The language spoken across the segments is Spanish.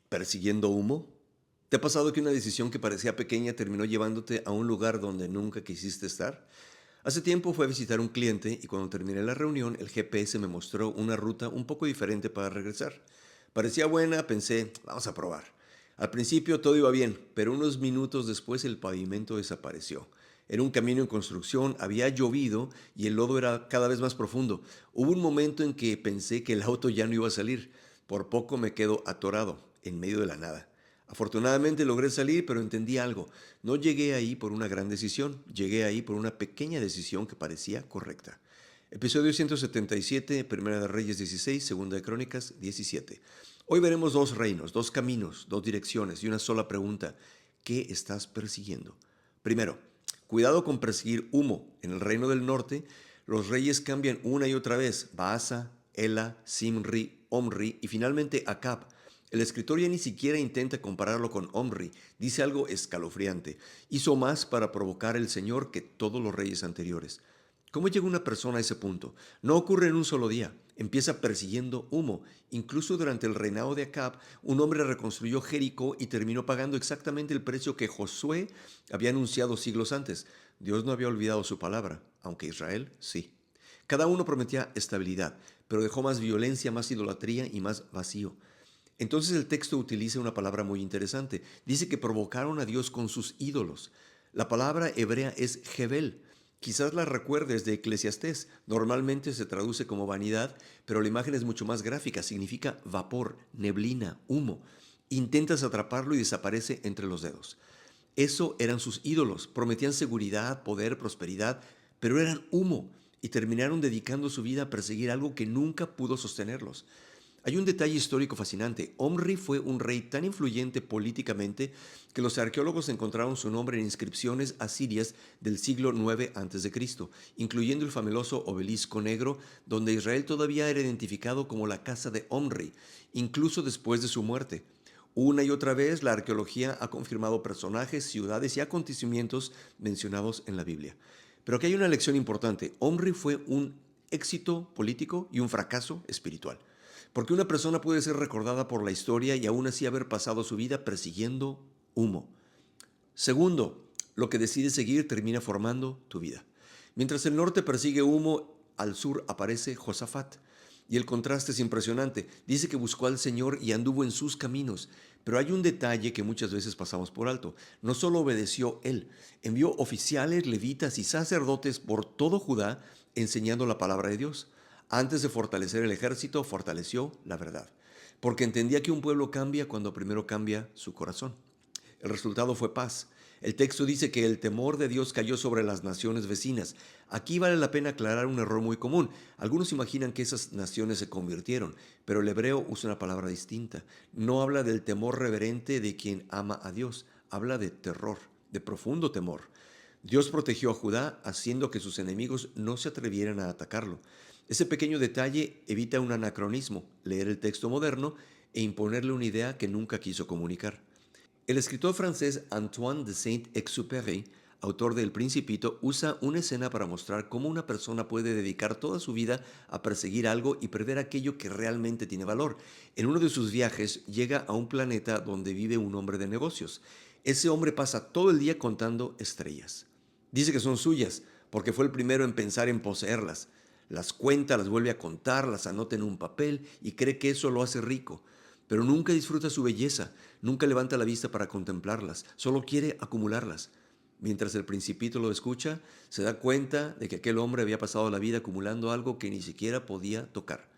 ¿Persiguiendo humo? ¿Te ha pasado que una decisión que parecía pequeña terminó llevándote a un lugar donde nunca quisiste estar? Hace tiempo fui a visitar un cliente y cuando terminé la reunión el GPS me mostró una ruta un poco diferente para regresar. Parecía buena, pensé, vamos a probar. Al principio todo iba bien, pero unos minutos después el pavimento desapareció. Era un camino en construcción, había llovido y el lodo era cada vez más profundo. Hubo un momento en que pensé que el auto ya no iba a salir. Por poco me quedo atorado, en medio de la nada. Afortunadamente logré salir, pero entendí algo. No llegué ahí por una gran decisión, llegué ahí por una pequeña decisión que parecía correcta. Episodio 177, Primera de Reyes 16, Segunda de Crónicas 17. Hoy veremos dos reinos, dos caminos, dos direcciones y una sola pregunta. ¿Qué estás persiguiendo? Primero, cuidado con perseguir humo. En el reino del norte, los reyes cambian una y otra vez. Baasa, Ela, Simri, Omri y finalmente Acab. El escritor ya ni siquiera intenta compararlo con Omri, dice algo escalofriante. Hizo más para provocar al Señor que todos los reyes anteriores. ¿Cómo llega una persona a ese punto? No ocurre en un solo día. Empieza persiguiendo humo. Incluso durante el reinado de Acab, un hombre reconstruyó Jericó y terminó pagando exactamente el precio que Josué había anunciado siglos antes. Dios no había olvidado su palabra, aunque Israel sí. Cada uno prometía estabilidad, pero dejó más violencia, más idolatría y más vacío. Entonces el texto utiliza una palabra muy interesante. Dice que provocaron a Dios con sus ídolos. La palabra hebrea es Jebel. Quizás la recuerdes de Eclesiastés. Normalmente se traduce como vanidad, pero la imagen es mucho más gráfica. Significa vapor, neblina, humo. Intentas atraparlo y desaparece entre los dedos. Eso eran sus ídolos. Prometían seguridad, poder, prosperidad, pero eran humo y terminaron dedicando su vida a perseguir algo que nunca pudo sostenerlos. Hay un detalle histórico fascinante. Omri fue un rey tan influyente políticamente que los arqueólogos encontraron su nombre en inscripciones asirias del siglo IX a.C., incluyendo el famoso obelisco negro, donde Israel todavía era identificado como la casa de Omri, incluso después de su muerte. Una y otra vez la arqueología ha confirmado personajes, ciudades y acontecimientos mencionados en la Biblia. Pero aquí hay una lección importante. Omri fue un éxito político y un fracaso espiritual. Porque una persona puede ser recordada por la historia y aún así haber pasado su vida persiguiendo humo. Segundo, lo que decides seguir termina formando tu vida. Mientras el norte persigue humo, al sur aparece Josafat. Y el contraste es impresionante. Dice que buscó al Señor y anduvo en sus caminos. Pero hay un detalle que muchas veces pasamos por alto. No solo obedeció él, envió oficiales, levitas y sacerdotes por todo Judá enseñando la palabra de Dios. Antes de fortalecer el ejército, fortaleció la verdad. Porque entendía que un pueblo cambia cuando primero cambia su corazón. El resultado fue paz. El texto dice que el temor de Dios cayó sobre las naciones vecinas. Aquí vale la pena aclarar un error muy común. Algunos imaginan que esas naciones se convirtieron, pero el hebreo usa una palabra distinta. No habla del temor reverente de quien ama a Dios, habla de terror, de profundo temor. Dios protegió a Judá haciendo que sus enemigos no se atrevieran a atacarlo. Ese pequeño detalle evita un anacronismo, leer el texto moderno e imponerle una idea que nunca quiso comunicar. El escritor francés Antoine de Saint-Exupéry, autor de El Principito, usa una escena para mostrar cómo una persona puede dedicar toda su vida a perseguir algo y perder aquello que realmente tiene valor. En uno de sus viajes llega a un planeta donde vive un hombre de negocios. Ese hombre pasa todo el día contando estrellas. Dice que son suyas porque fue el primero en pensar en poseerlas. Las cuenta, las vuelve a contar, las anota en un papel y cree que eso lo hace rico. Pero nunca disfruta su belleza, nunca levanta la vista para contemplarlas, solo quiere acumularlas. Mientras el principito lo escucha, se da cuenta de que aquel hombre había pasado la vida acumulando algo que ni siquiera podía tocar.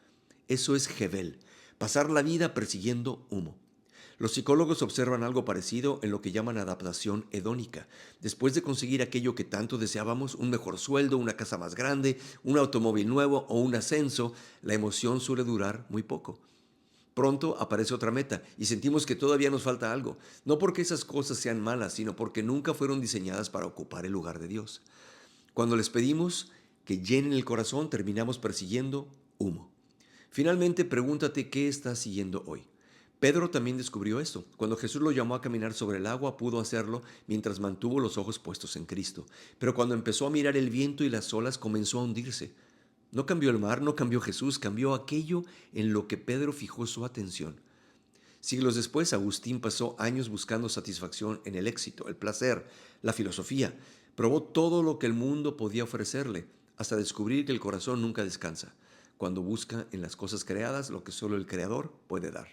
Eso es Jebel, pasar la vida persiguiendo humo. Los psicólogos observan algo parecido en lo que llaman adaptación hedónica. Después de conseguir aquello que tanto deseábamos, un mejor sueldo, una casa más grande, un automóvil nuevo o un ascenso, la emoción suele durar muy poco. Pronto aparece otra meta y sentimos que todavía nos falta algo, no porque esas cosas sean malas, sino porque nunca fueron diseñadas para ocupar el lugar de Dios. Cuando les pedimos que llenen el corazón, terminamos persiguiendo humo. Finalmente, pregúntate qué estás siguiendo hoy. Pedro también descubrió esto. Cuando Jesús lo llamó a caminar sobre el agua, pudo hacerlo mientras mantuvo los ojos puestos en Cristo. Pero cuando empezó a mirar el viento y las olas, comenzó a hundirse. No cambió el mar, no cambió Jesús, cambió aquello en lo que Pedro fijó su atención. Siglos después, Agustín pasó años buscando satisfacción en el éxito, el placer, la filosofía. Probó todo lo que el mundo podía ofrecerle, hasta descubrir que el corazón nunca descansa, cuando busca en las cosas creadas lo que solo el Creador puede dar.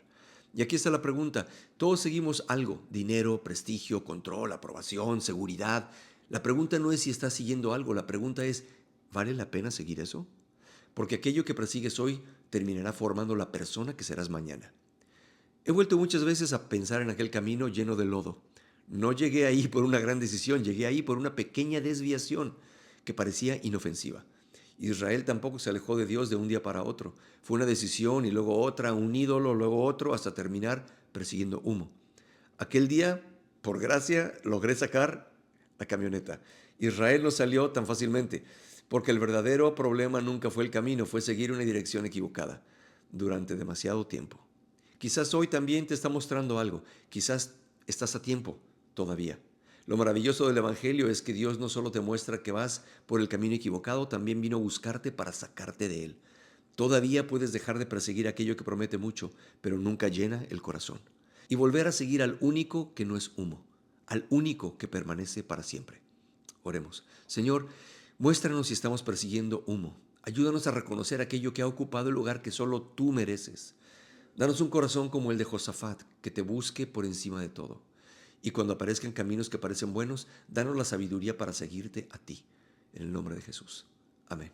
Y aquí está la pregunta. Todos seguimos algo: dinero, prestigio, control, aprobación, seguridad. La pregunta no es si estás siguiendo algo, la pregunta es: ¿vale la pena seguir eso? Porque aquello que persigues hoy terminará formando la persona que serás mañana. He vuelto muchas veces a pensar en aquel camino lleno de lodo. No llegué ahí por una gran decisión, llegué ahí por una pequeña desviación que parecía inofensiva. Israel tampoco se alejó de Dios de un día para otro. Fue una decisión y luego otra, un ídolo, luego otro, hasta terminar persiguiendo humo. Aquel día, por gracia, logré sacar la camioneta. Israel no salió tan fácilmente, porque el verdadero problema nunca fue el camino, fue seguir una dirección equivocada durante demasiado tiempo. Quizás hoy también te está mostrando algo, quizás estás a tiempo todavía. Lo maravilloso del Evangelio es que Dios no solo te muestra que vas por el camino equivocado, también vino a buscarte para sacarte de él. Todavía puedes dejar de perseguir aquello que promete mucho, pero nunca llena el corazón, y volver a seguir al único que no es humo, al único que permanece para siempre. Oremos. Señor, muéstranos si estamos persiguiendo humo. Ayúdanos a reconocer aquello que ha ocupado el lugar que solo tú mereces. Danos un corazón como el de Josafat, que te busque por encima de todo. Y cuando aparezcan caminos que parecen buenos, danos la sabiduría para seguirte a ti. En el nombre de Jesús. Amén.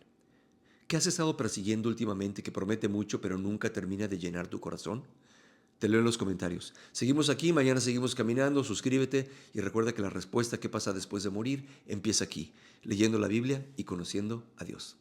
¿Qué has estado persiguiendo últimamente que promete mucho pero nunca termina de llenar tu corazón? Te leo en los comentarios. Seguimos aquí, mañana seguimos caminando, suscríbete y recuerda que la respuesta: ¿qué pasa después de morir?, empieza aquí, leyendo la Biblia y conociendo a Dios.